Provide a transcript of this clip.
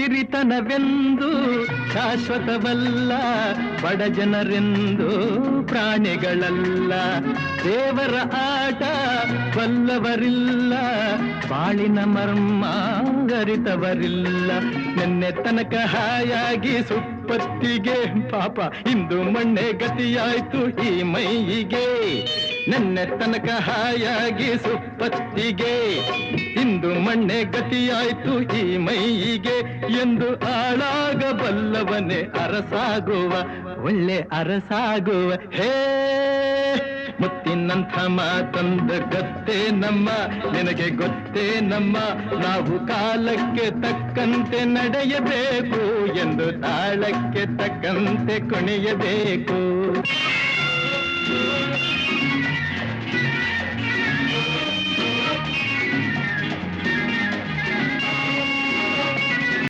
ಸಿರಿತನವೆಂದು ಶಾಶ್ವತವಲ್ಲ, ಬಡ ಜನರೆಂದು ಪ್ರಾಣಿಗಳಲ್ಲ. ದೇವರ ಆಟ ಬಲ್ಲವರಿಲ್ಲ, ಬಾಳಿನ ಮರ್ಮ ಅರಿತವರಿಲ್ಲ. ನಿನ್ನೆ ತನಕ ಹಾಯಾಗಿ ಸುಪ್ಪತ್ತಿಗೆ ಪಾಪ ಇಂದು ಮಣ್ಣೆ ಗತಿಯಾಯ್ತು ಈ ಮೈಯಿಗೆ. ನಿನ್ನೆ ತನಕ ಹಾಯಾಗಿ ಸುಪ್ಪತ್ತಿಗೆ ಇಂದು ಮಣ್ಣೆ ಗತಿಯಾಯ್ತು ಈ ಮೈಯಿಗೆ. ಎಂದು ಆಳಾಗಬಲ್ಲವನೇ ಅರಸಾಗುವ, ಒಳ್ಳೆ ಅರಸಾಗುವ. ಹೇ ಮುತ್ತಿನಂಥ ಮಾತಂದ ಗೊತ್ತೇ ನಮ್ಮ, ನಿನಗೆ ಗೊತ್ತೇ ನಮ್ಮ. ನಾವು ಕಾಲಕ್ಕೆ ತಕ್ಕಂತೆ ನಡೆಯಬೇಕು ಎಂದು ತಾಳಕ್ಕೆ ತಕ್ಕಂತೆ ಕುಣಿಯಬೇಕು.